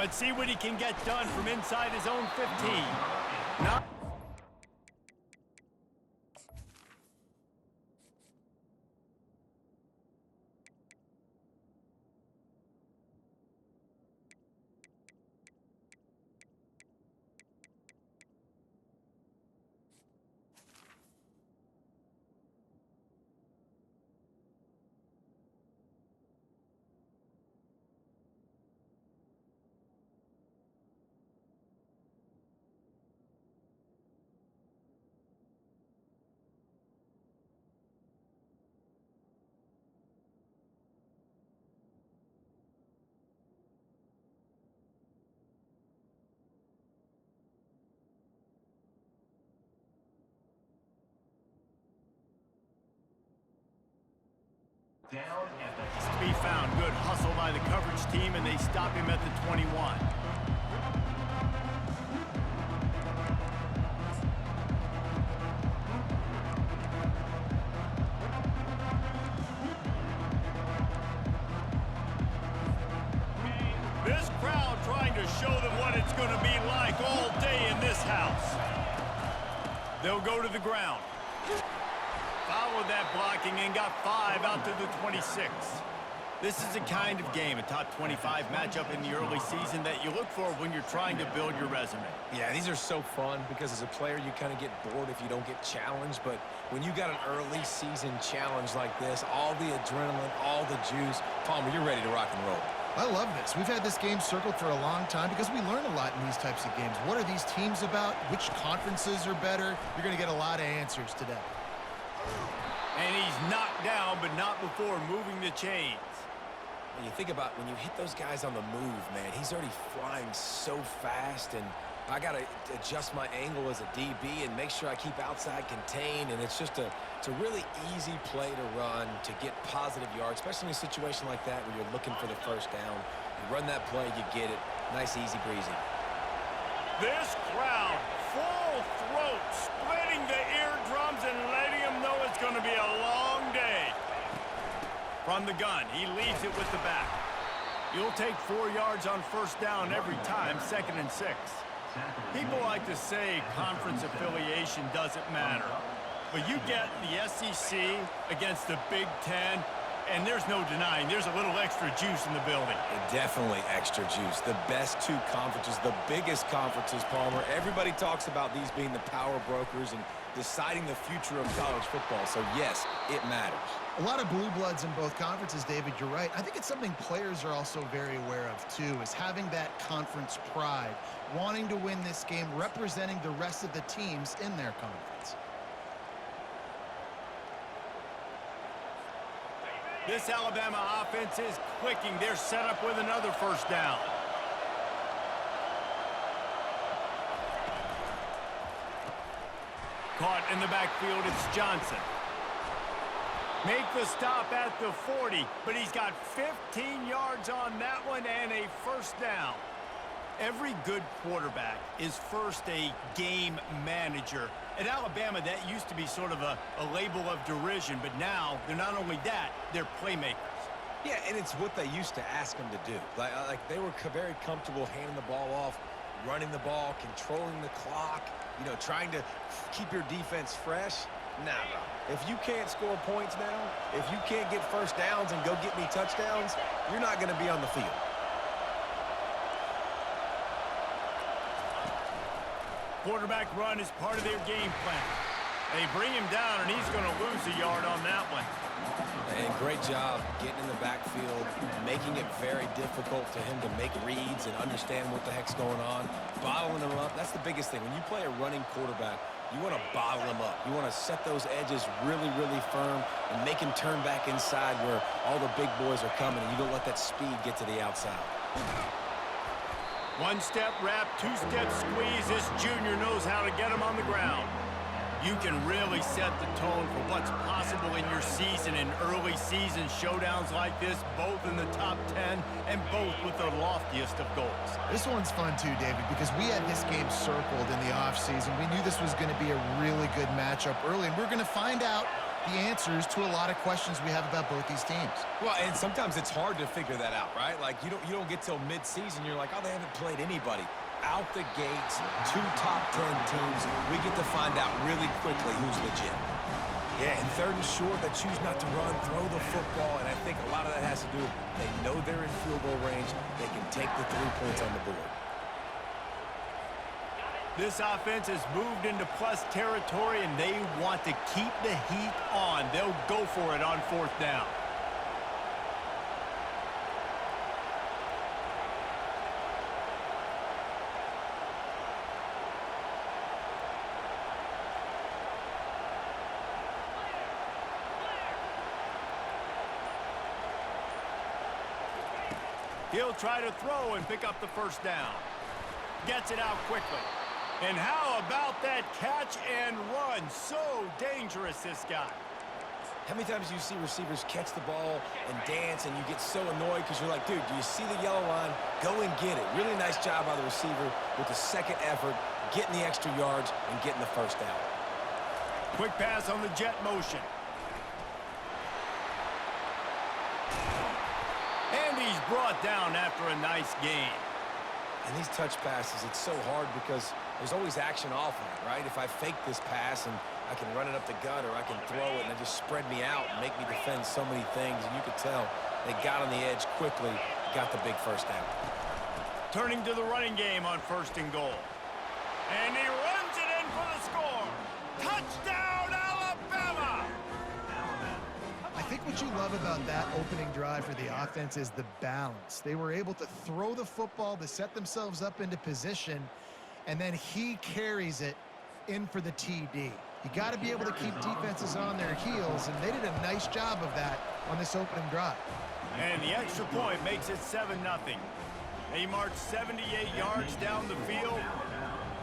Let's see what he can get done from inside his own 15. Now is to be found. Good hustle by the coverage team, and they stop him at the 21. This crowd trying to show them what it's going to be like all day in this house. They'll go to the ground. Followed that blocking and got 5 out to the 26. This is the kind of game, a top 25 matchup in the early season, that you look for when you're trying to build your resume. Yeah, these are so fun because as a player, you kind of get bored if you don't get challenged. But when you got an early season challenge like this, all the adrenaline, all the juice, Palmer, you're ready to rock and roll. I love this. We've had this game circled for a long time because we learn a lot in these types of games. What are these teams about? Which conferences are better? You're going to get a lot of answers today. And he's knocked down, but not before moving the chains. When you think about when you hit those guys on the move, man, he's already flying so fast, and I got to adjust my angle as a DB and make sure I keep outside contained, and it's a really easy play to run to get positive yards, especially in a situation like that where you're looking for the first down. You run that play, you get it. Nice, easy breezy. This crowd, full throat, splitting the eardrums and letting them know it's going to be a long day. From the gun, he leaves it with the back. You'll take 4 yards on first down every time, 2nd and 6. People like to say conference affiliation doesn't matter. But you get the SEC against the Big Ten, and there's no denying there's a little extra juice in the building. Definitely extra juice. The best 2 conferences, the biggest conferences, Palmer. Everybody talks about these being the power brokers and deciding the future of college football. So, yes, it matters. A lot of blue bloods in both conferences, David, you're right. I think it's something players are also very aware of, too, is having that conference pride, wanting to win this game, representing the rest of the teams in their conference. This Alabama offense is clicking. They're set up with another first down. Caught in the backfield, it's Johnson. Make the stop at the 40, but he's got 15 yards on that one and a first down. Every good quarterback is first a game manager. At Alabama, that used to be sort of a label of derision, but now they're not only that, they're playmakers. Yeah, and it's what they used to ask them to do. Like they were very comfortable handing the ball off, running the ball, controlling the clock, you know, trying to keep your defense fresh. Nah, bro. If you can't score points now, if you can't get first downs and go get me touchdowns, you're not going to be on the field. Quarterback run is part of their game plan. They bring him down, and he's going to lose a yard on that one. And great job getting in the backfield, making it very difficult to him to make reads and understand what the heck's going on. Bottling him up, that's the biggest thing. When you play a running quarterback, you want to bottle him up. You want to set those edges really, really firm and make him turn back inside where all the big boys are coming, and you don't let that speed get to the outside. One-step wrap, two-step squeeze. This junior knows how to get him on the ground. You can really set the tone for what's possible in your season in early season showdowns like this, both in the top 10 and both with the loftiest of goals. This one's fun too, David, because we had this game circled in the offseason. We knew this was going to be a really good matchup early, and we're going to find out the answers to a lot of questions we have about both these teams. Well, and sometimes it's hard to figure that out, right? Like, you don't get till mid-season, you're like, oh, they haven't played anybody. Out the gates, 2 top 10 teams, we get to find out really quickly who's legit. Yeah, and 3rd and short, they choose not to run, throw the football, and I think a lot of that has to do with they know they're in field goal range, they can take the 3 points on the board. This offense has moved into plus territory, and they want to keep the heat on. They'll go for it on 4th down. He'll try to throw and pick up the 1st down. Gets it out quickly. And how about that catch and run? So dangerous, this guy. How many times do you see receivers catch the ball and dance, and you get so annoyed because you're like, dude, do you see the yellow line? Go and get it. Really nice job by the receiver with the 2nd effort, getting the extra yards and getting the 1st down. Quick pass on the jet motion. And he's brought down after a nice gain. And these touch passes, it's so hard because there's always action off of it, right? If I fake this pass and I can run it up the gut or I can throw it and it just spread me out and make me defend so many things, and you could tell they got on the edge quickly, got the big 1st down. Turning to the running game on 1st and goal. And he runs it in for the score. Touchdown, Alabama! I think what you love about that opening drive for the offense is the balance. They were able to throw the football to set themselves up into position, and then he carries it in for the TD. You got to be able to keep defenses on their heels, and they did a nice job of that on this opening drive. And the extra point makes it 7-0. He marched 78 yards down the field,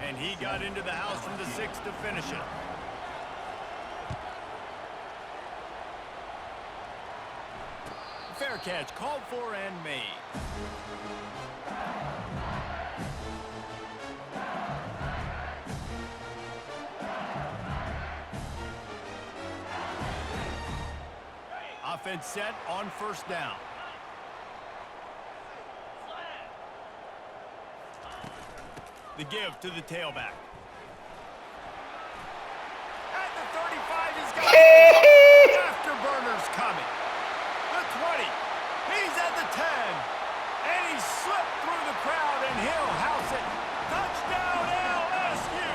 and he got into the house from the 6 to finish it. Fair catch called for and made. Offense set on 1st down. The give to the tailback. At the 35, he's got it. Afterburners coming. The 20. He's at the 10. And he slipped through the crowd, and he'll house it. Touchdown, LSU.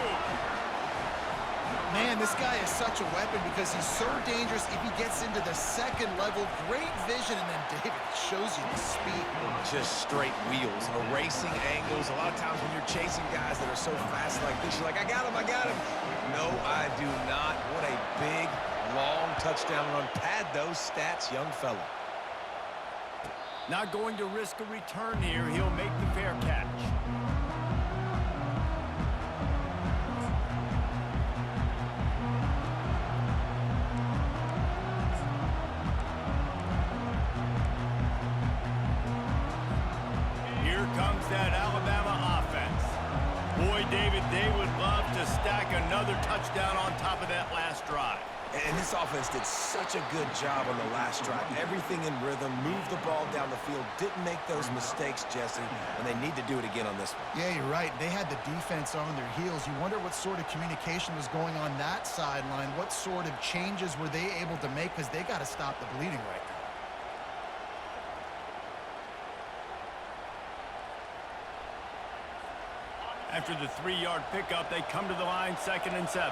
Man, this guy is such a weapon because he's so dangerous if he gets into the 2nd level. Great vision, and then David shows you the speed. Just straight wheels, erasing angles. A lot of times when you're chasing guys that are so fast like this, you're like, I got him, I got him. No, I do not. What a big, long touchdown run. Pad those stats, young fella. Not going to risk a return here. He'll make the fair catch. Here comes that Alabama offense. Boy, David, they would love to stack another touchdown on top of that last drive. And this offense did such a good job on the last drive. Everything in rhythm, moved the ball down the field, didn't make those mistakes, Jesse, and they need to do it again on this one. Yeah, you're right. They had the defense on their heels. You wonder what sort of communication was going on that sideline. What sort of changes were they able to make, because they got to stop the bleeding right now. After the 3-yard pickup, they come to the line 2nd and 7.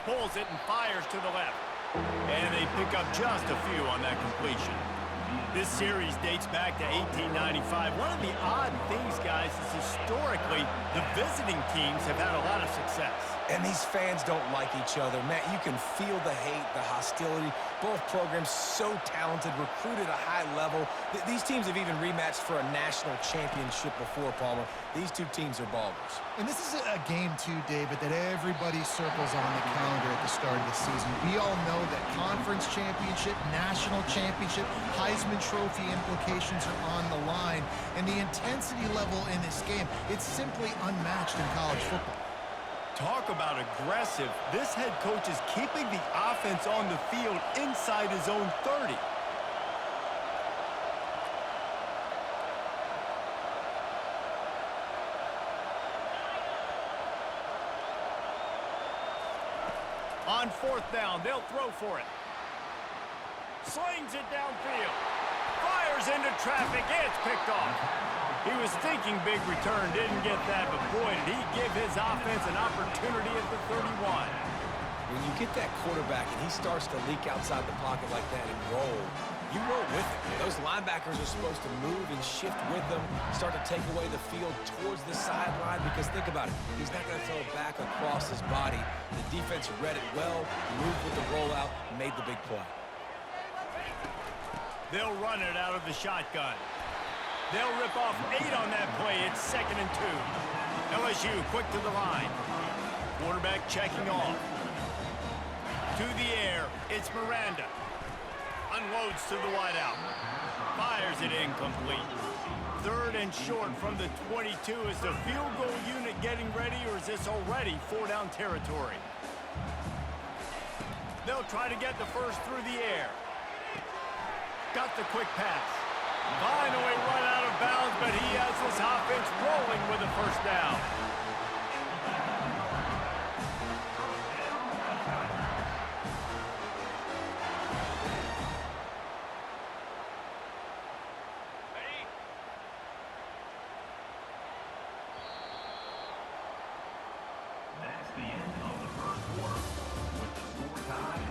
Pulls it and fires to the left. And they pick up just a few on that completion. This series dates back to 1895. One of the odd things, guys, is historically the visiting teams have had a lot of success. And these fans don't like each other. Matt, you can feel the hate, the hostility. Both programs so talented, recruited at a high level. These teams have even rematched for a national championship before, Palmer. These two teams are ballers. And this is a game, too, David, that everybody circles on the calendar at the start of the season. We all know that conference championship, national championship, Heisman Trophy implications are on the line. And the intensity level in this game, it's simply unmatched in college football. Talk about aggressive. This head coach is keeping the offense on the field inside his own 30. On fourth down, they'll throw for it. Slings it downfield. Fires into traffic. It's picked off. He was thinking big return, didn't get that, but boy, did he give his offense an opportunity at the 31. When you get that quarterback and he starts to leak outside the pocket like that and roll, you roll with him. Those linebackers are supposed to move and shift with them, start to take away the field towards the sideline, because think about it, he's not going to throw it back across his body. The defense read it well, moved with the rollout, made the big play. They'll run it out of the shotgun. They'll rip off 8 on that play. It's 2nd and 2. LSU quick to the line. Quarterback checking off. To the air. It's Miranda. Unloads to the wideout. Fires it incomplete. 3rd and short from the 22. Is the field goal unit getting ready, or is this already 4-down territory? They'll try to get the first through the air. Got the quick pass. Finally run out of bounds, but he has this offense rolling with a first down. That's the end of the first quarter, with the score tied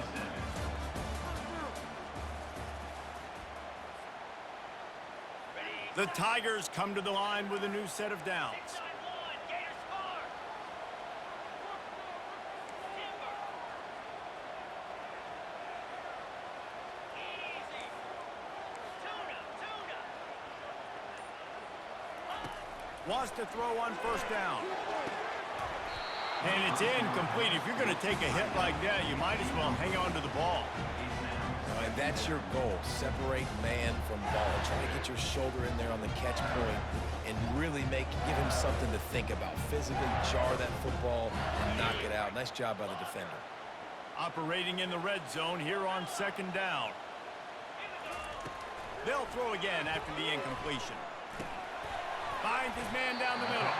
7-7. The Tigers come to the line with a new set of downs. Wants to throw on first down. And it's incomplete. If you're going to take a hit like that, you might as well hang on to the ball. And that's your goal. Separate man from ball. Try to get your shoulder in there on the catch point and really give him something to think about. Physically jar that football and knock it out. Nice job by the defender. Operating in the red zone here on 2nd down. They'll throw again after the incompletion. Finds his man down the middle.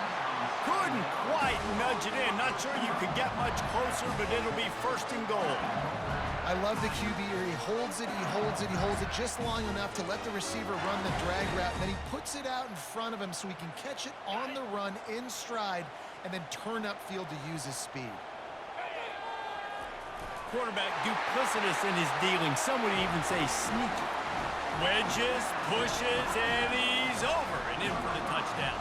Couldn't quite nudge it in. Not sure you could get much closer, but it'll be 1st and goal. I love the QB here. He holds it, he holds it, he holds it just long enough to let the receiver run the drag route, and then he puts it out in front of him so he can catch it on the run in stride and then turn upfield to use his speed. Quarterback duplicitous in his dealing. Some would even say sneaky. Wedges, pushes, and he's over and in for the touchdown.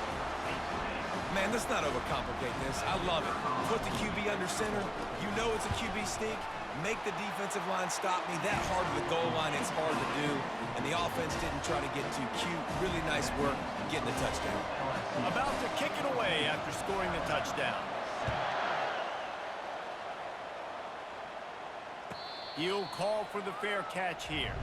Man, let's not overcomplicate this. I love it. Put the QB under center. You know it's a QB sneak. Make the defensive line stop me. That hard to the goal line, it's hard to do. And the offense didn't try to get too cute. Really nice work getting the touchdown. About to kick it away after scoring the touchdown. He'll call for the fair catch here.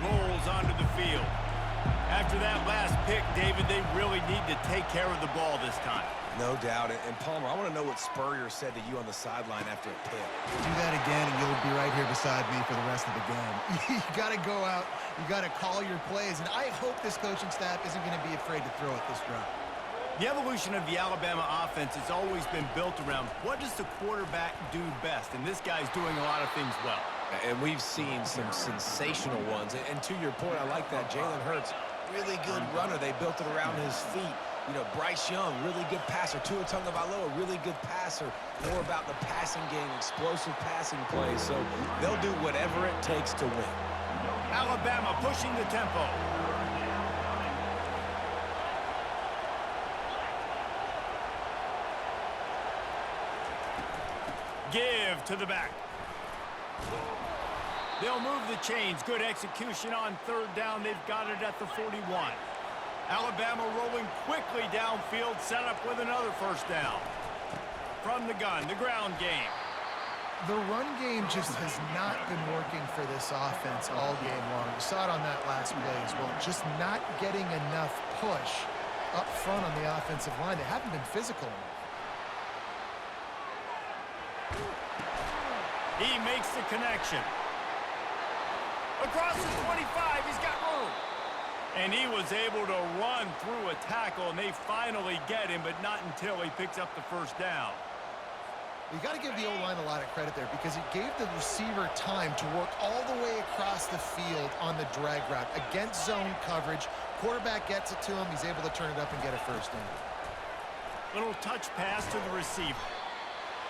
Rolls onto the field. After that last pick, David, they really need to take care of the ball this time. No doubt. And Palmer, I want to know what Spurrier said to you on the sideline after a pick. Do that again, and you'll be right here beside me for the rest of the game. You got to go out. You got to call your plays, and I hope this coaching staff isn't going to be afraid to throw it this route. The evolution of the Alabama offense has always been built around what does the quarterback do best, and this guy's doing a lot of things well. And we've seen some sensational ones. And to your point, I like that. Jalen Hurts, really good runner. They built it around his feet. You know, Bryce Young, really good passer. Tua Tagovailoa, really good passer. More about the passing game, explosive passing plays. So they'll do whatever it takes to win. Alabama pushing the tempo. Give to the back. They'll move the chains. Good execution on 3rd down. They've got it at the 41. Alabama rolling quickly downfield, set up with another first down. From the gun, the ground game. The run game just has not been working for this offense all game long. You saw it on that last play as well. Just not getting enough push up front on the offensive line. They haven't been physical enough. He makes the connection. Across the 25, he's got room. And he was able to run through a tackle, and they finally get him, but not until he picks up the first down. You got to give the O-line a lot of credit there because it gave the receiver time to work all the way across the field on the drag route against zone coverage. Quarterback gets it to him. He's able to turn it up and get a first down. Little touch pass to the receiver.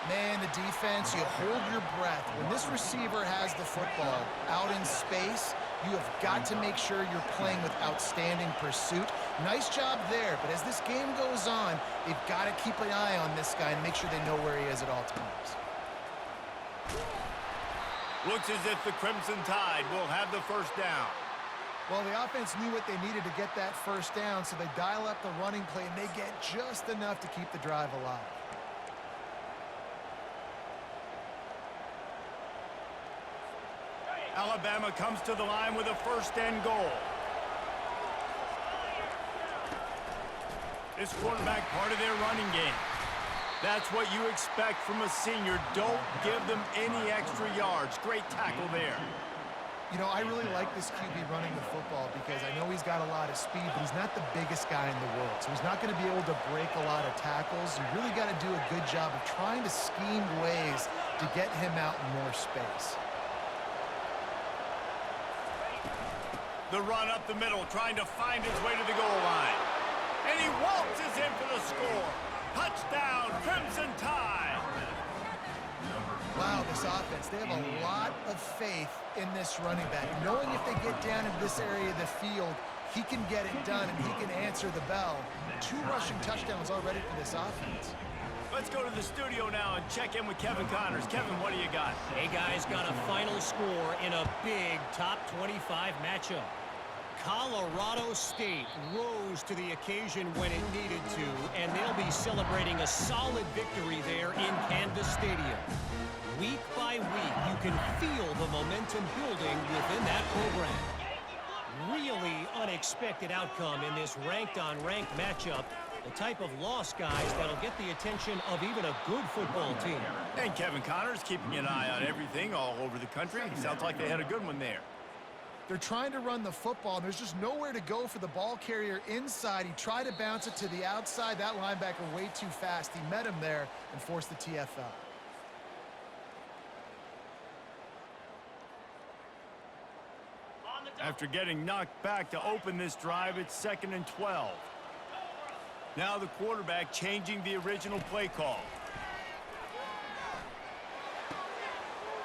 Man, the defense, you hold your breath. When this receiver has the football out in space, you have got to make sure you're playing with outstanding pursuit. Nice job there, but as this game goes on, they've got to keep an eye on this guy and make sure they know where he is at all times. Looks as if the Crimson Tide will have the first down. Well, the offense knew what they needed to get that first down, so they dial up the running play, and they get just enough to keep the drive alive. Alabama comes to the line with a first and goal. This quarterback part of their running game. That's what you expect from a senior. Don't give them any extra yards. Great tackle there. You know, I really like this QB running the football because I know he's got a lot of speed, but he's not the biggest guy in the world. So he's not going to be able to break a lot of tackles. You really got to do a good job of trying to scheme ways to get him out in more space. The run up the middle, trying to find his way to the goal line. And he waltzes in for the score. Touchdown, Crimson Tide. Wow, this offense, they have a lot of faith in this running back. Knowing if they get down in this area of the field, he can get it done and he can answer the bell. 2 rushing touchdowns already for this offense. Let's go to the studio now and check in with Kevin Connors. Kevin, what do you got? Hey, guys, got a final score in a big top 25 matchup. Colorado State rose to the occasion when it needed to, and they'll be celebrating a solid victory there in Canvas Stadium. Week by week, you can feel the momentum building within that program. Really unexpected outcome in this ranked-on-ranked matchup. The type of loss, guys, that'll get the attention of even a good football team. And Kevin Connors keeping an eye on everything all over the country. Sounds like they had a good one there. They're trying to run the football, and there's just nowhere to go for the ball carrier inside. He tried to bounce it to the outside. That linebacker way too fast. He met him there and forced the TFL. After getting knocked back to open this drive, it's 2nd and 12. Now the quarterback changing the original play call.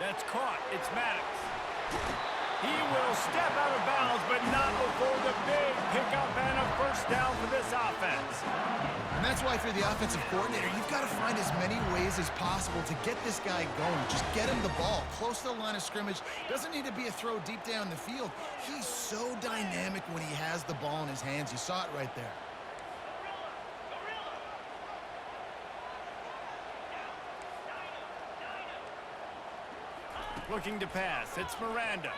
That's caught. It's Maddox. He will step out of bounds, but not before the big pickup and a first down for this offense. And that's why, for the offensive coordinator, you've got to find as many ways as possible to get this guy going. Just get him the ball close to the line of scrimmage. Doesn't need to be a throw deep down the field. He's so dynamic when he has the ball in his hands. You saw it right there. Looking to pass. It's Miranda.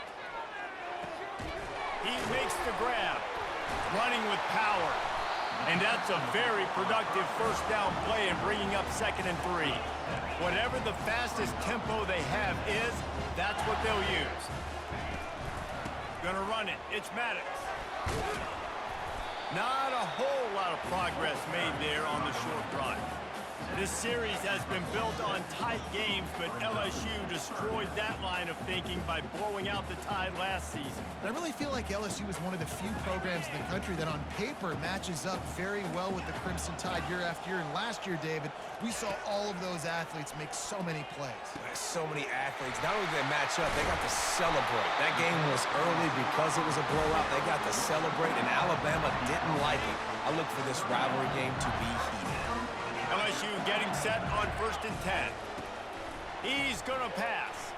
He makes the grab. Running with power. And that's a very productive first down play and bringing up 2nd and 3. Whatever the fastest tempo they have is, that's what they'll use. Gonna run it. It's Maddox. Not a whole lot of progress made there on the short run. This series has been built on tight games, but LSU destroyed that line of thinking by blowing out the Tide last season. I really feel like LSU is one of the few programs in the country that on paper matches up very well with the Crimson Tide year after year. And last year, David, we saw all of those athletes make so many plays. So many athletes. Not only did they match up, they got to celebrate. That game was early because it was a blowout. They got to celebrate, and Alabama didn't like it. I look for this rivalry game to be heated. LSU getting set on 1st and 10. He's going to pass.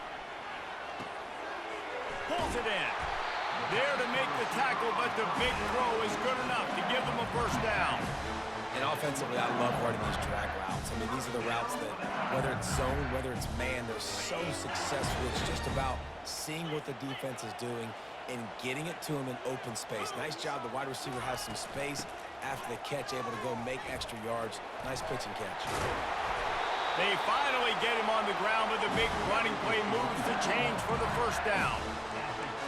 Pulls it in. There to make the tackle, but the big throw is good enough to give them a first down. And offensively, I love running these drag routes. I mean, these are the routes that, whether it's zone, whether it's man, they're so successful. It's just about seeing what the defense is doing and getting it to them in open space. Nice job. The wide receiver has some space after the catch, able to go make extra yards. Nice pitch and catch. They finally get him on the ground with a big running play, moves the change for the first down.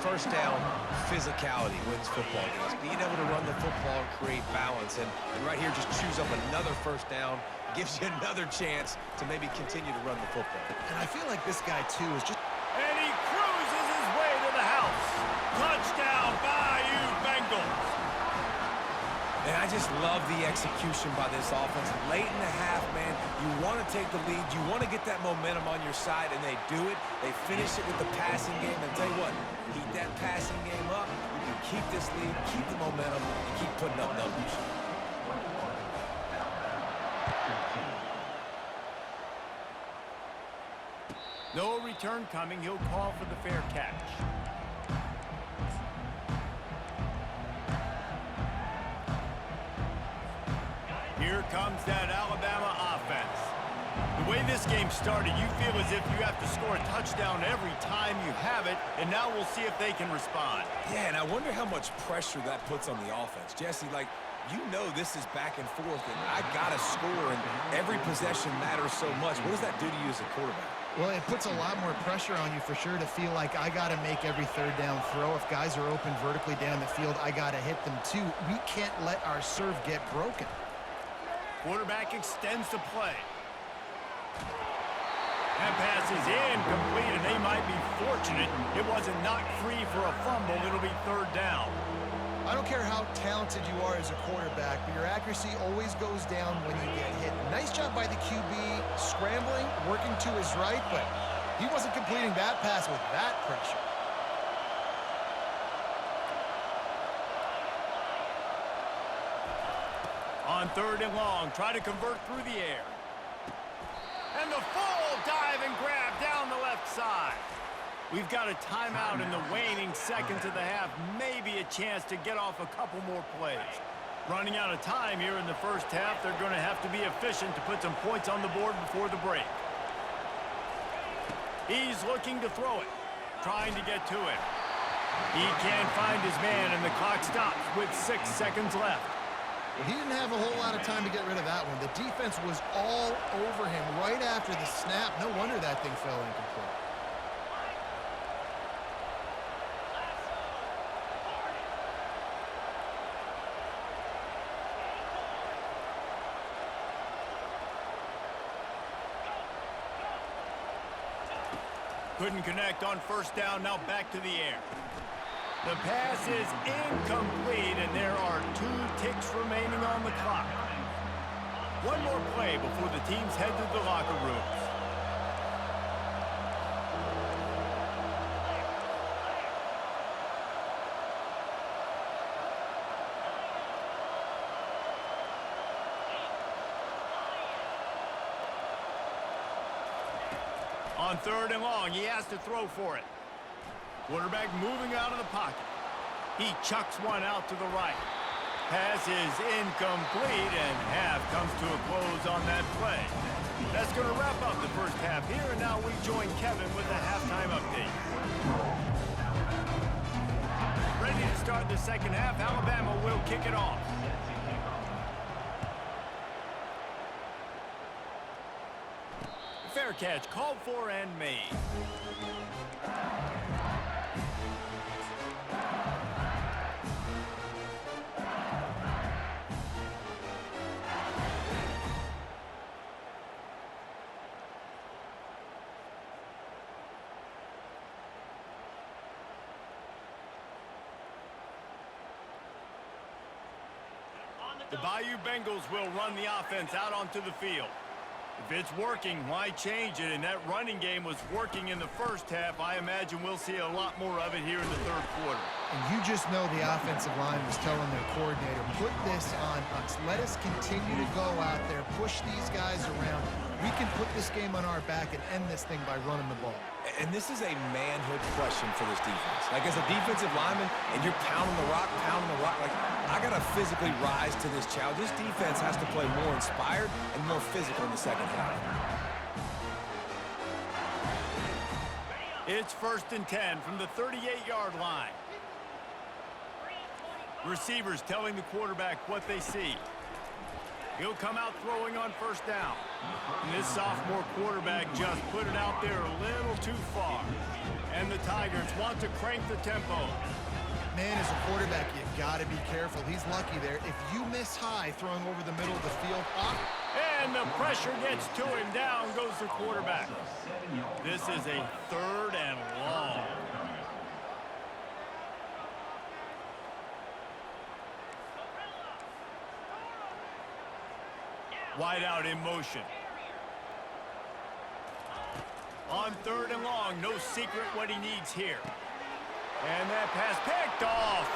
First down, physicality wins football games. Being able to run the football and create balance. And right here, just choose up another first down, gives you another chance to maybe continue to run the football. And I feel like this guy, too, is just... And he cruises his way to the house. Touchdown, Bayou Bengals. And I just love the execution by this offense. Late in the half, man, you want to take the lead. You want to get that momentum on your side, and they do it. They finish it with the passing game. And tell you what, keep that passing game up. You can keep this lead, keep the momentum, and keep putting up numbers. No return coming. He'll call for the fair catch. Here comes that Alabama offense. The way this game started, you feel as if you have to score a touchdown every time you have it, and now we'll see if they can respond. Yeah, and I wonder how much pressure that puts on the offense. Jesse, like, you know this is back and forth, and I got to score, and every possession matters so much. What does that do to you as a quarterback? Well, it puts a lot more pressure on you for sure to feel like I got to make every third down throw. If guys are open vertically down the field, I got to hit them too. We can't let our serve get broken. Quarterback extends the play. That pass is incomplete, and they might be fortunate it wasn't knocked free for a fumble. It'll be third down. I don't care how talented you are as a quarterback, but your accuracy always goes down when you get hit. Nice job by the QB scrambling, working to his right, but he wasn't completing that pass with that pressure. On third and long, try to convert through the air. And the full dive and grab down the left side. We've got a timeout in the waning seconds of the half. Maybe a chance to get off a couple more plays. Running out of time here in the first half. They're going to have to be efficient to put some points on the board before the break. He's looking to throw it. Trying to get to it. He can't find his man, and the clock stops with 6 seconds left. Well, he didn't have a whole lot of time to get rid of that one. The defense was all over him right after the snap. No wonder that thing fell incomplete. Couldn't connect on first down, now back to the air. The pass is incomplete, and there are 2 ticks remaining on the clock. One more play before the teams head to the locker rooms. On third and long, he has to throw for it. Quarterback moving out of the pocket. He chucks one out to the right. Pass is incomplete, and half comes to a close on that play. That's going to wrap up the first half here, and now we join Kevin with a halftime update. Ready to start the second half. Alabama will kick it off. Fair catch called for and made. The Bayou Bengals will run the offense out onto the field. If it's working, why change it? And that running game was working in the first half. I imagine we'll see a lot more of it here in the third quarter. And you just know the offensive line was telling their coordinator, put this on us. Let us continue to go out there, push these guys around. We can put this game on our back and end this thing by running the ball. And this is a manhood question for this defense. Like, as a defensive lineman, and you're pounding the rock, like, I got to physically rise to this challenge. This defense has to play more inspired and more physical in the second half. It's 1st and 10 from the 38-yard line. Receivers telling the quarterback what they see. He'll come out throwing on 1st down. And this sophomore quarterback just put it out there a little too far. And the Tigers want to crank the tempo. Man, as a quarterback, you got to be careful. He's lucky there. If you miss high throwing over the middle of the field, and the pressure gets to him. Down goes the quarterback. This is a 3rd and long. Wide out in motion. On 3rd and long, no secret what he needs here. And that pass picked off.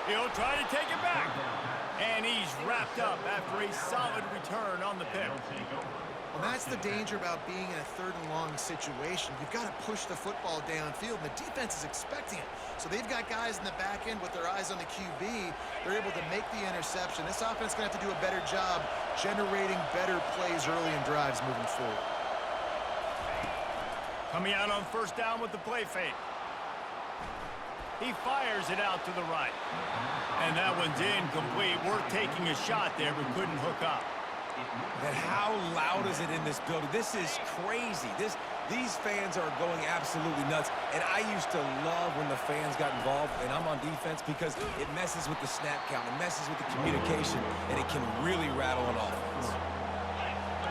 He'll try to take it back. And he's wrapped up after a solid return on the pick. Well, that's the danger about being in a 3rd and long situation. You've got to push the football downfield, and the defense is expecting it. So they've got guys in the back end with their eyes on the QB. They're able to make the interception. This offense is going to have to do a better job generating better plays early in drives moving forward. Coming out on 1st down with the play fake. He fires it out to the right. And that one's incomplete. Worth taking a shot there, but couldn't hook up. And how loud is it in this building? This is crazy. These fans are going absolutely nuts. And I used to love when the fans got involved, and I'm on defense, because it messes with the snap count, it messes with the communication, and it can really rattle an offense.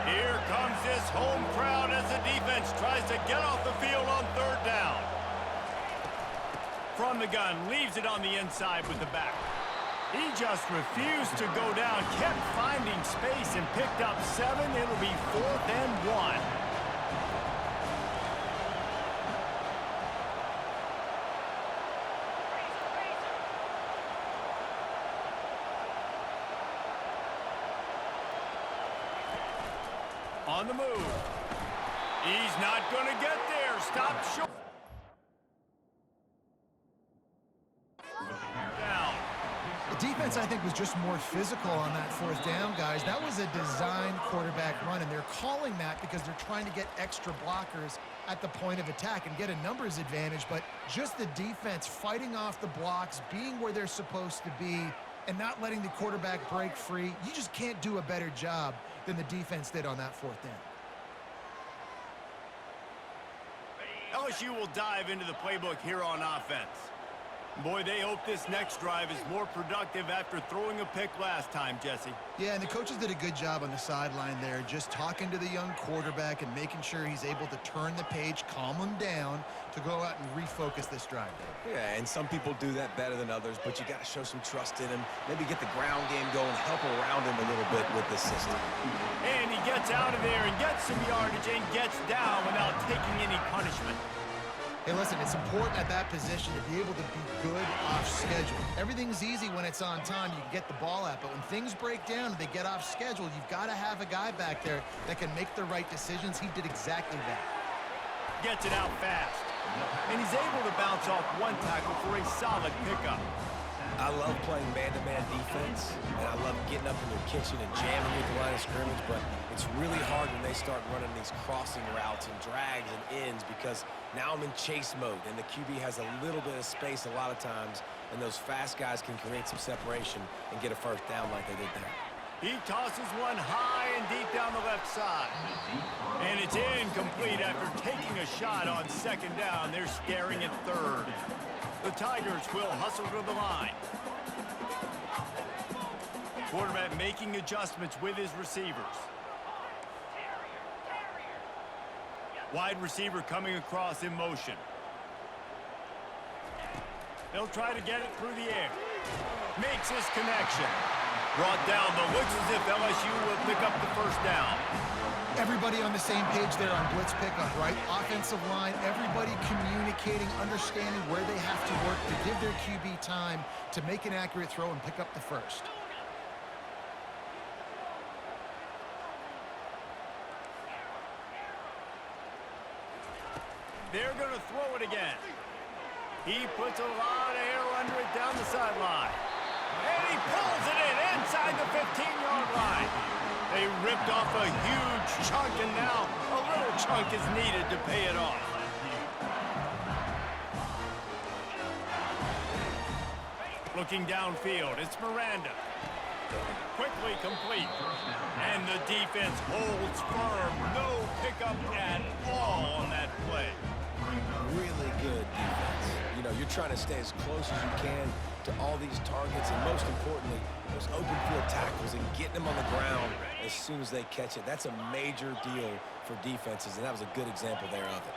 Here comes this home crowd as the defense tries to get off the field on 3rd down. From the gun, leaves it on the inside with the back. He just refused to go down, kept finding space and picked up 7. It'll be 4th and 1. On the move. He's not going to get there. Stop short. Defense, I think, was just more physical on that 4th down, guys. That was a designed quarterback run, and they're calling that because they're trying to get extra blockers at the point of attack and get a numbers advantage. But just the defense fighting off the blocks, being where they're supposed to be, and not letting the quarterback break free, you just can't do a better job than the defense did on that 4th down. LSU will dive into the playbook here on offense. Boy, they hope this next drive is more productive after throwing a pick last time, Jesse. Yeah, and the coaches did a good job on the sideline there, just talking to the young quarterback and making sure he's able to turn the page, calm him down to go out and refocus this drive. Yeah, and some people do that better than others, but you got to show some trust in him. Maybe get the ground game going, help around him a little bit with this system. And he gets out of there and gets some yardage and gets down without taking any punishment. Hey, listen, it's important at that position to be able to be good off schedule. Everything's easy when it's on time. You can get the ball out. But when things break down and they get off schedule, you've got to have a guy back there that can make the right decisions. He did exactly that. Gets it out fast. And he's able to bounce off one tackle for a solid pickup. I love playing man-to-man defense, and I love getting up in their kitchen and jamming you at the line of scrimmage, but it's really hard when they start running these crossing routes and drags and ends, because now I'm in chase mode, and the QB has a little bit of space a lot of times, and those fast guys can create some separation and get a 1st down like they did there. He tosses one high and deep down the left side. And it's incomplete after taking a shot on 2nd down. They're staring at 3rd. The Tigers will hustle to the line. Quarterback making adjustments with his receivers. Wide receiver coming across in motion. They'll try to get it through the air. Makes his connection. Brought down, but looks as if LSU will pick up the 1st down. Everybody on the same page there on blitz pickup, right? Offensive line, everybody communicating, understanding where they have to work to give their QB time to make an accurate throw and pick up the 1st. They're going to throw it again. He puts a lot of air under it down the sideline. And he pulls it in inside the 15-yard line. They ripped off a huge chunk, and now a little chunk is needed to pay it off. Looking downfield, it's Miranda. Quickly complete. And the defense holds firm. No pickup at all on that play. Really good defense. You know, you're trying to stay as close as you can to all these targets, and most importantly, those open field tackles and getting them on the ground as soon as they catch it. That's a major deal for defenses, and that was a good example there of it.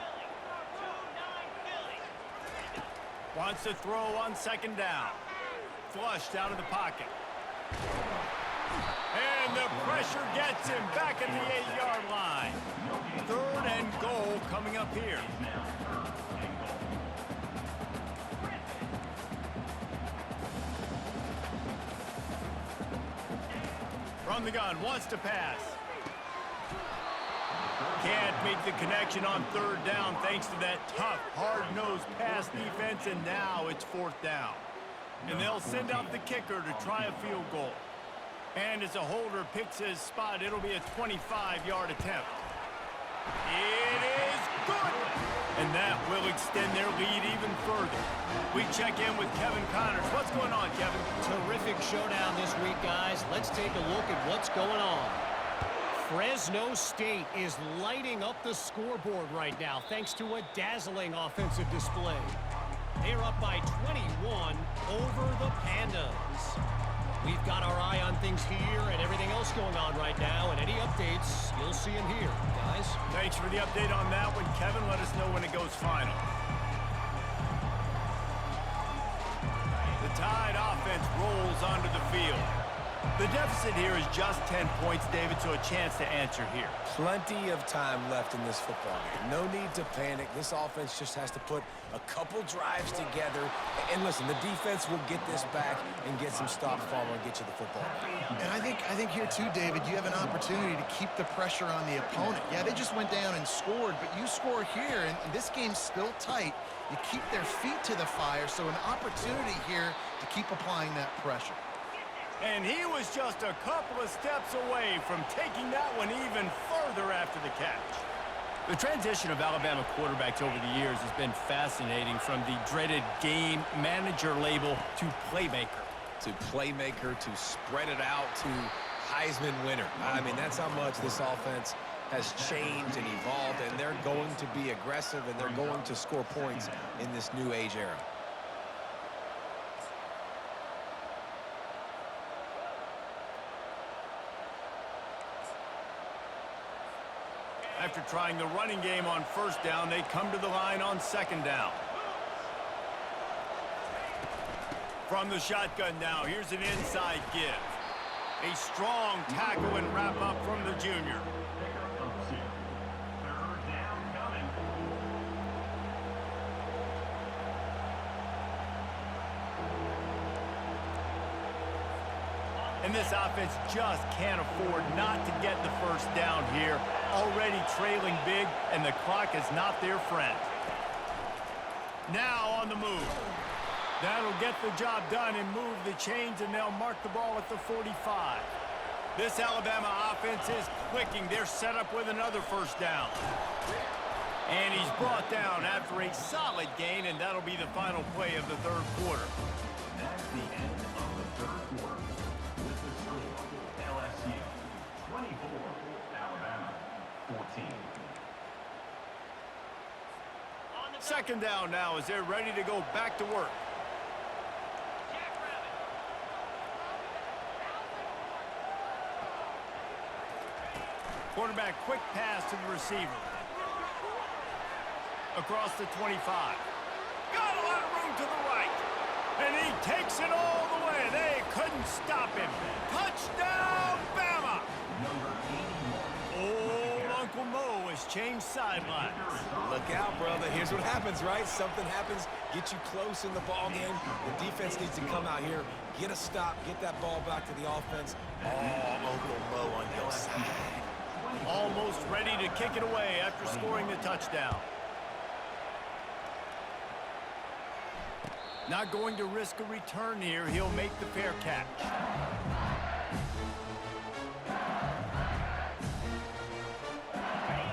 Wants to throw on second down. Flushed out of the pocket. And the pressure gets him back at the 8-yard line. 3rd and goal coming up here. From the gun, wants to pass. Can't make the connection on 3rd down thanks to that tough, hard-nosed pass defense, and now it's 4th down. And they'll send out the kicker to try a field goal. And as a holder picks his spot, it'll be a 25-yard attempt. It is good! And that will extend their lead even further. We check in with Kevin Connors. What's going on, Kevin? Terrific showdown this week, guys. Let's take a look at what's going on. Fresno State is lighting up the scoreboard right now thanks to a dazzling offensive display. They're up by 21 over the Pandas. We've got our eye on things here and everything else going on right now, and any updates, you'll see them here, guys. Thanks for the update on that one, Kevin. Let us know when it goes final. The Tide offense rolls onto the field. The deficit here is just 10 points, David, so a chance to answer here. Plenty of time left in this football game. No need to panic. This offense just has to put a couple drives together. And listen, the defense will get this back and get some stops following and get you the football back. And I think here too, David, you have an opportunity to keep the pressure on the opponent. Yeah, they just went down and scored, but you score here, and this game's still tight. You keep their feet to the fire, so an opportunity here to keep applying that pressure. And he was just a couple of steps away from taking that one even further after the catch. The transition of Alabama quarterbacks over the years has been fascinating, from the dreaded game manager label to playmaker. To playmaker, to spread it out, to Heisman winner. I mean, that's how much this offense has changed and evolved, and they're going to be aggressive, and they're going to score points in this new age era. After trying the running game on 1st down, they come to the line on 2nd down. From the shotgun now, here's an inside give. A strong tackle and wrap up from the junior. And this offense just can't afford not to get the 1st down here. Already trailing big, and the clock is not their friend. Now on the move. That'll get the job done and move the chains, and they'll mark the ball at the 45. This Alabama offense is clicking. They're set up with another 1st down. And he's brought down after a solid gain, and that'll be the final play of the 3rd quarter. That's the end of the 3rd quarter. With the score, LSU 24, Alabama 14. 2nd down now as they're ready to go back to work. Quarterback, quick pass to the receiver. Across the 25. Got a lot of room to the right. And he takes it all the way. They couldn't stop him. Touchdown, Bama! Old Uncle Mo has changed sidelines. Look out, brother. Here's what happens, right? Something happens, get you close in the ball game. The defense needs to come out here, get a stop, get that ball back to the offense. Oh, Uncle Mo on your side. Almost ready to kick it away after scoring the touchdown. Not going to risk a return here. He'll make the fair catch.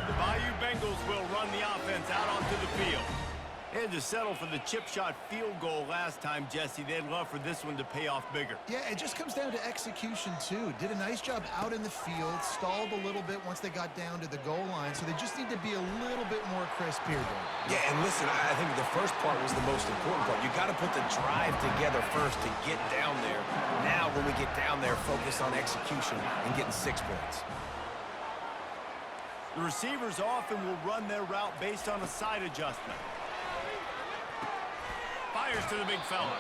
The Bayou Bengals will run the offense out onto the field. They had to settle for the chip shot field goal last time, Jesse. They'd love for this one to pay off bigger. Yeah, it just comes down to execution, too. Did a nice job out in the field, stalled a little bit once they got down to the goal line, so they just need to be a little bit more crisp here, Dan. Yeah, and listen, I think the first part was the most important part. You got to put the drive together first to get down there. Now, when we get down there, focus on execution and getting 6 points. The receivers often will run their route based on a side adjustment. Fires to the big fella.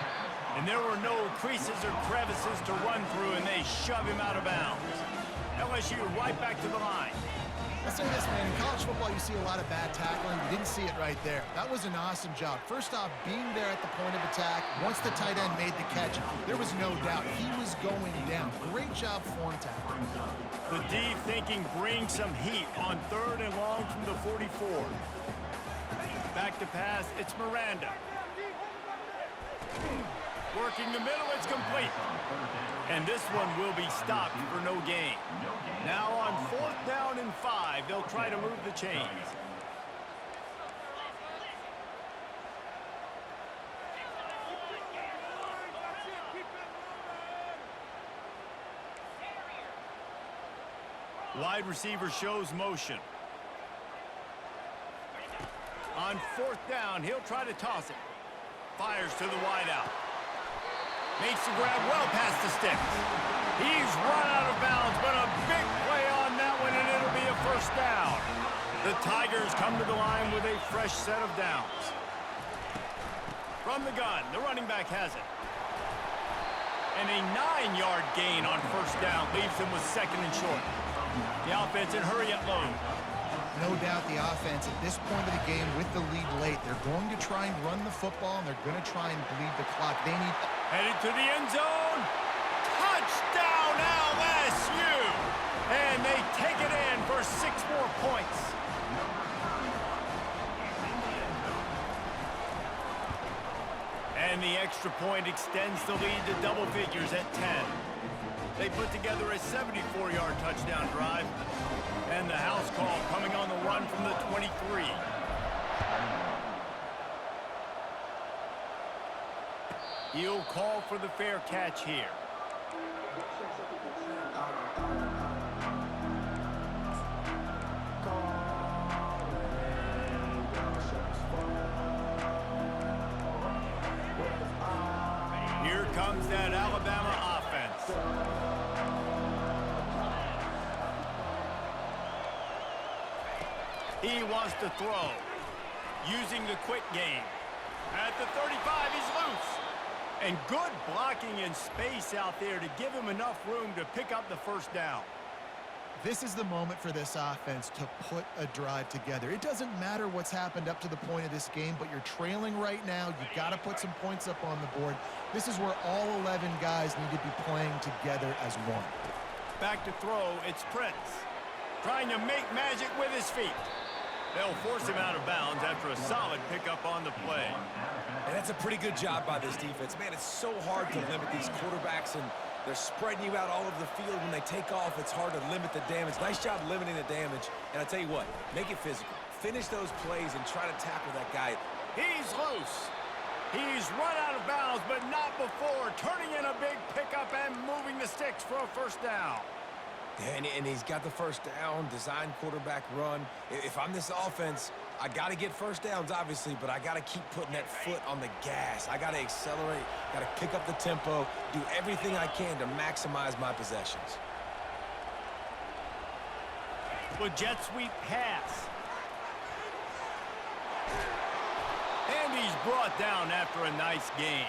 And there were no creases or crevices to run through, and they shove him out of bounds. LSU right back to the line. I'll say this, man. In college football, you see a lot of bad tackling. You didn't see it right there. That was an awesome job. First off, being there at the point of attack. Once the tight end made the catch, there was no doubt he was going down. Great job form tackling. The D thinking bring some heat on 3rd and long from the 44. Back to pass, it's Miranda. Working the middle, it's complete. And this one will be stopped for no gain. Now on 4th down and 5, they'll try to move the chains. Wide receiver shows motion. On 4th down, he'll try to toss it. Fires to the wideout. Makes the grab well past the sticks. He's run out of bounds, but a big play on that one, and it'll be a first down. The Tigers come to the line with a fresh set of downs. From the gun, the running back has it. And a 9-yard gain on first down leaves him with 2nd and short. The offense in hurry up mode. No doubt the offense at this point of the game with the lead late, they're going to try and run the football, and they're going to try and bleed the clock. They need... Headed to the end zone. Touchdown LSU! And they take it in for 6 more points. And the extra point extends the lead to double figures at 10. They put together a 74-yard touchdown drive. And the house call coming on the run from the 23. He'll call for the fair catch here. Here comes that Alabama offense. He wants to throw, using the quick game. At the 35, he's loose. And good blocking in space out there to give him enough room to pick up the first down. This is the moment for this offense to put a drive together. It doesn't matter what's happened up to the point of this game, but you're trailing right now. You've got to put some points up on the board. This is where all 11 guys need to be playing together as one. Back to throw, it's Prince. Trying to make magic with his feet. They'll force him out of bounds after a solid pickup on the play. And that's a pretty good job by this defense. Man, it's so hard to limit these quarterbacks, and they're spreading you out all over the field. When they take off, it's hard to limit the damage. Nice job limiting the damage. And I tell you what, make it physical. Finish those plays and try to tackle that guy. He's loose. He's run out of bounds, but not before turning in a big pickup and moving the sticks for a first down. And he's got the first down, design quarterback run. If I'm this offense, I got to get first downs, obviously, but I got to keep putting that foot on the gas. I got to accelerate, got to pick up the tempo, do everything I can to maximize my possessions. With jet sweep pass. And he's brought down after a nice game.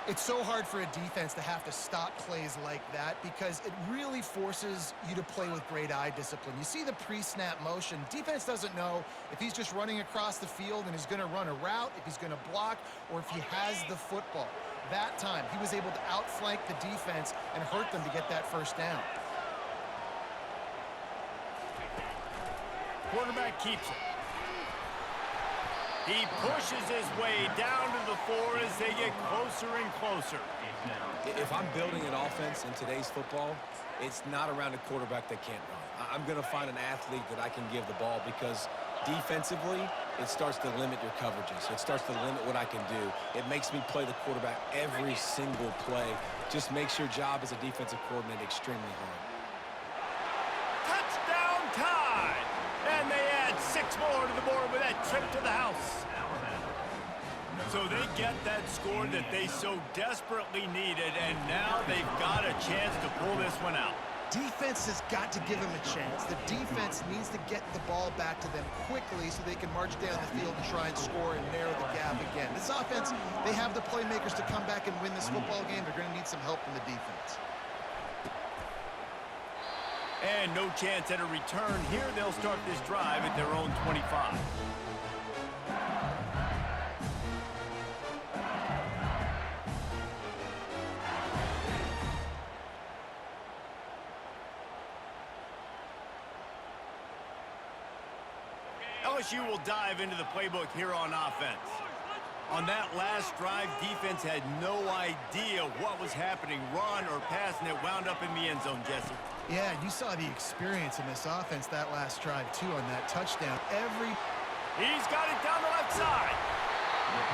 It's so hard for a defense to have to stop plays like that because it really forces you to play with great eye discipline. You see the pre-snap motion. Defense doesn't know if he's just running across the field and he's going to run a route, if he's going to block, or if he has the football. That time, he was able to outflank the defense and hurt them to get that first down. Quarterback keeps it. He pushes his way down to the 4 as they get closer and closer. If I'm building an offense in today's football, it's not around a quarterback that can't run. I'm going to find an athlete that I can give the ball because defensively, it starts to limit your coverages. It starts to limit what I can do. It makes me play the quarterback every single play. Just makes your job as a defensive coordinator extremely hard. Touchdown time! And they add 6 more to the board with that trip to the house. So they get that score that they so desperately needed, and now they've got a chance to pull this one out. Defense has got to give them a chance. The defense needs to get the ball back to them quickly so they can march down the field and try and score and narrow the gap again. This offense, they have the playmakers to come back and win this football game. They're going to need some help from the defense. And no chance at a return here. They'll start this drive at their own 25. LSU will dive into the playbook here on offense. On that last drive, defense had no idea what was happening, run or pass, and it wound up in the end zone, Jesse. Yeah, you saw the experience in this offense that last drive, too, on that touchdown. He's got it down the left side.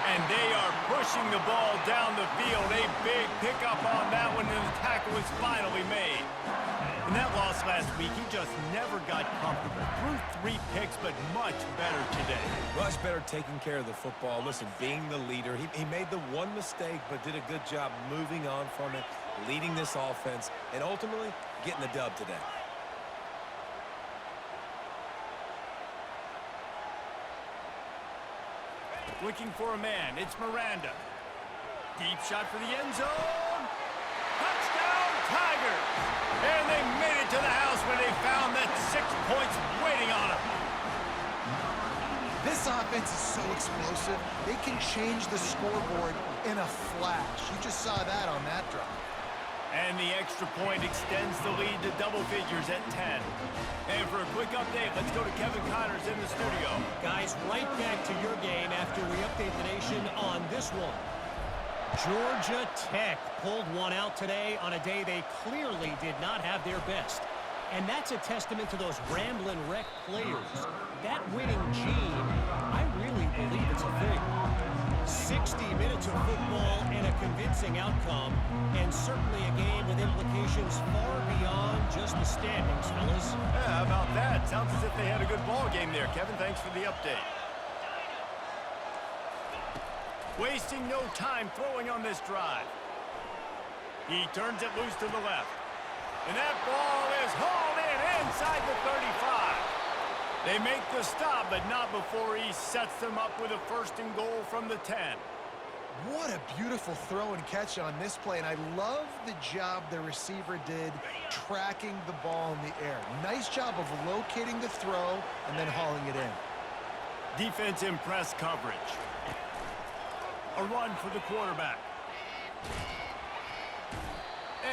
And they are pushing the ball down the field. A big pickup on that one, and the tackle is finally made. In that loss last week, he just never got comfortable. Threw 3 picks, but much better today. Much better taking care of the football. Listen, being the leader, he made the one mistake, but did a good job moving on from it, leading this offense, and ultimately getting the dub today. Looking for a man. It's Miranda. Deep shot for the end zone. Touchdown, Tigers! And they made it to the house when they found that 6 points waiting on them. This offense is so explosive. They can change the scoreboard in a flash. You just saw that on that drive. And the extra point extends the lead to double figures at 10. And for a quick update, let's go to Kevin Connors in the studio. Guys, right back to your game after we update the nation on this one. Georgia Tech pulled one out today on a day they clearly did not have their best. And that's a testament to those rambling wreck players. That winning gene, I really believe it's a thing. 60 minutes of football and a convincing outcome, and certainly a game with implications far beyond just the standings, fellas. Yeah, how about that? Sounds as if they had a good ball game there. Kevin, thanks for the update. Wasting no time throwing on this drive. He turns it loose to the left. And that ball is hauled in inside the 35. They make the stop, but not before he sets them up with a 1st and goal from the 10. What a beautiful throw and catch on this play, and I love the job the receiver did tracking the ball in the air. Nice job of locating the throw and then hauling it in. Defense in press coverage. A run for the quarterback.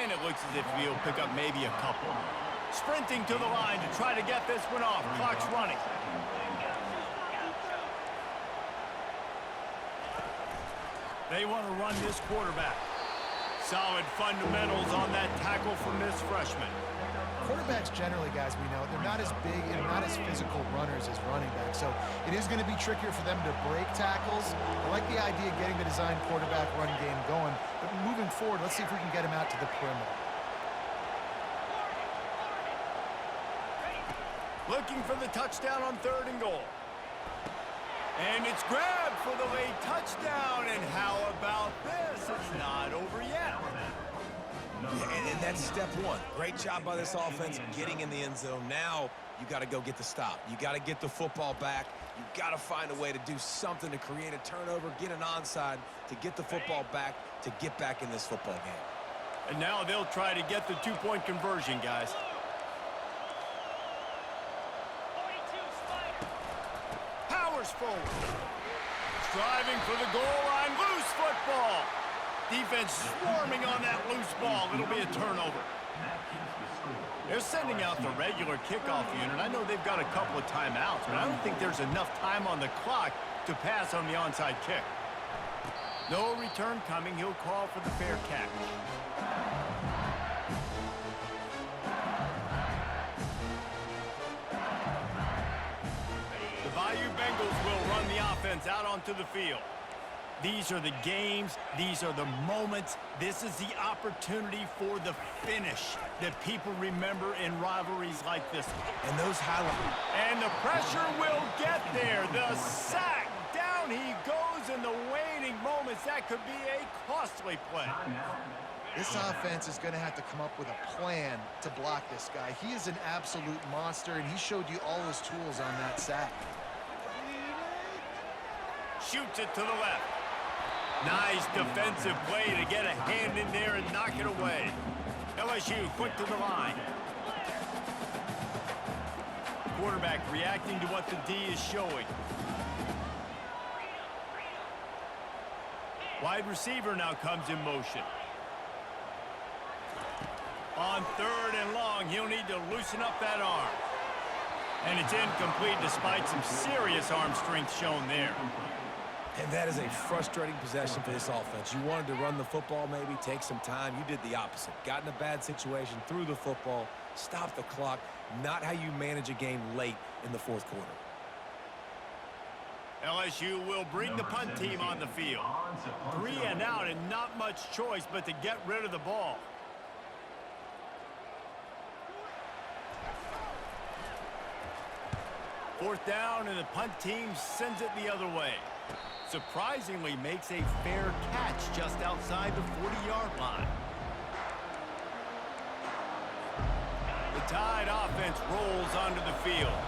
And it looks as if he'll pick up maybe a couple. Sprinting to the line to try to get this one off. Clock's running. They want to run this quarterback. Solid fundamentals on that tackle from this freshman. Quarterbacks generally, guys, we know, they're not as big and not as physical runners as running backs. So it is going to be trickier for them to break tackles. I like the idea of getting the design quarterback run game going. But moving forward, let's see if we can get him out to the perimeter. Looking for the touchdown on 3rd and goal. And it's grabbed for the late touchdown. And how about this? It's not over yet. And that's step one. Great job by this offense getting in the end zone. Now you got to go get the stop. You got to get the football back. You got to find a way to do something to create a turnover, get an onside, to get the football back, to get back in this football game. And now they'll try to get the 2-point conversion, guys. Powers forward. Striving for the goal line. Loose football. Defense swarming on that loose ball. It'll be a turnover. That is the score. They're sending out the regular kickoff unit. I know they've got a couple of timeouts, but I don't think there's enough time on the clock to pass on the onside kick. No return coming. He'll call for the fair catch. The Bayou Bengals will run the offense out onto the field. These are the games. These are the moments. This is the opportunity for the finish that people remember in rivalries like this one. And those highlights. And the pressure will get there. The sack. Down he goes in the waning moments. That could be a costly play. This offense is going to have to come up with a plan to block this guy. He is an absolute monster, and he showed you all his tools on that sack. Shoots it to the left. Nice defensive play to get a hand in there and knock it away. LSU quick to the line. Quarterback reacting to what the D is showing. Wide receiver now comes in motion. On 3rd and long, he'll need to loosen up that arm. And it's incomplete despite some serious arm strength shown there. And that is a frustrating possession for this offense. You wanted to run the football, maybe take some time. You did the opposite. Got in a bad situation, threw the football, stopped the clock. Not how you manage a game late in the 4th quarter. LSU will bring the punt team on the field. 3 and out and not much choice but to get rid of the ball. Fourth down and the punt team sends it the other way. Surprisingly makes a fair catch just outside the 40-yard line. The Tide offense rolls onto the field.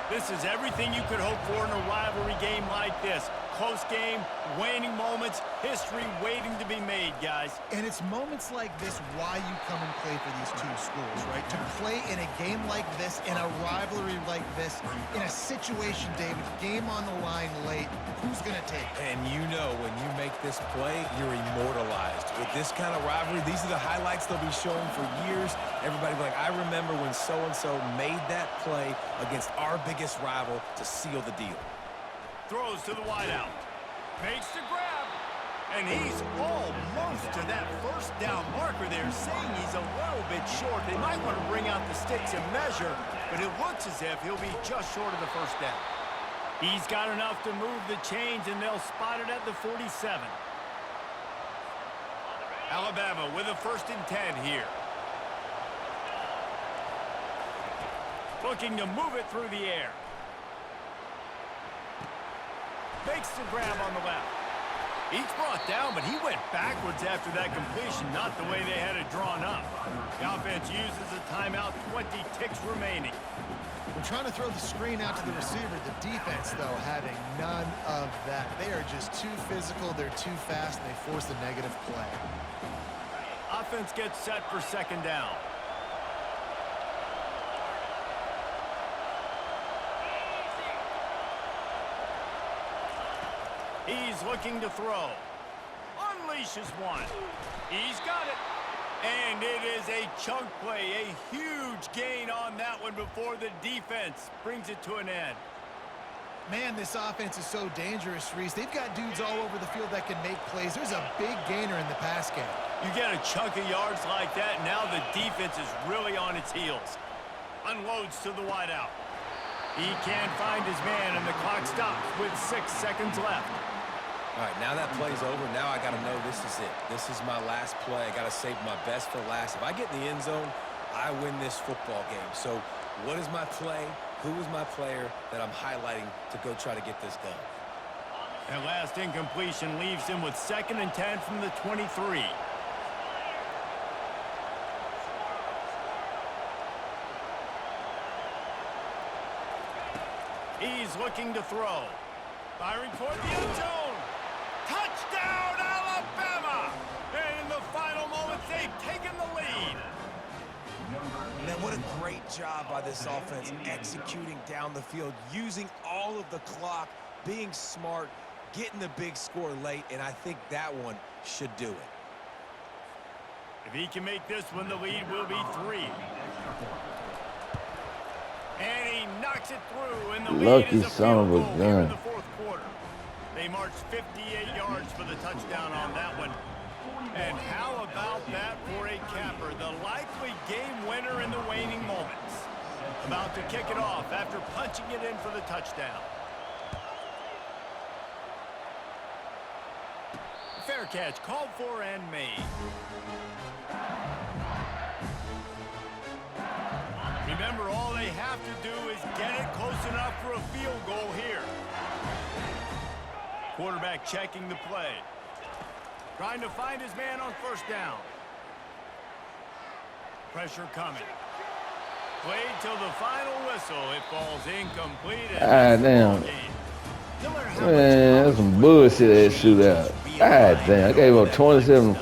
This is everything you could hope for in a rivalry game like this. Close game, waning moments, history waiting to be made, guys. And it's moments like this why you come and play for these two schools, right? To play in a game like this, in a rivalry like this, in a situation, David, game on the line late, who's going to take it? And you know when you make this play, you're immortalized. With this kind of rivalry, these are the highlights they'll be showing for years. Everybody will be like, I remember when so-and-so made that play against our biggest rival to seal the deal. Throws to the wideout. Makes the grab. And he's almost to that first down marker there, saying he's a little bit short. They might want to bring out the sticks and measure, but it looks as if he'll be just short of the first down. He's got enough to move the chains, and they'll spot it at the 47. Alabama with a 1st and 10 here. Looking to move it through the air. Makes the grab on the left. He's brought down, but he went backwards after that completion, not the way they had it drawn up. The offense uses a timeout, 20 ticks remaining. We're trying to throw the screen out to the receiver. The defense, though, having none of that. They are just too physical, they're too fast, and they force a negative play. Offense gets set for 2nd down. He's looking to throw. Unleashes one. He's got it. And it is a chunk play, a huge gain on that one before the defense brings it to an end. Man, this offense is so dangerous, Reese. They've got dudes all over the field that can make plays. There's a big gainer in the pass game. You get a chunk of yards like that, now the defense is really on its heels. Unloads to the wideout. He can't find his man, and the clock stops with 6 seconds left. All right, now that play's over. Now I got to know this is it. This is my last play. I got to save my best for last. If I get in the end zone, I win this football game. So what is my play? Who is my player that I'm highlighting to go try to get this done? That last incompletion leaves him with 2nd and 10 from the 23. He's looking to throw. Firing toward the end zone. Touchdown, Alabama! And in the final moments, they've taken the lead. Man, what a great job by this offense executing down the field, using all of the clock, being smart, getting the big score late, and I think that one should do it. If he can make this one, the lead will be 3. And he knocks it through, and the lead Lucky is a son of field a goal here in gun. the fourth quarter. They marched 58 yards for the touchdown on that one. And how about that for a capper? The likely game winner in the waning moments. About to kick it off after punching it in for the touchdown. Fair catch called for and made. Remember, all they have to do is get it close enough for a field goal here. Quarterback checking the play. Trying to find his man on first down. Pressure coming. Played till the final whistle. It falls incomplete. Ah, damn. Man, that's some bullshit ass shootout. God damn, I gave up 27-4.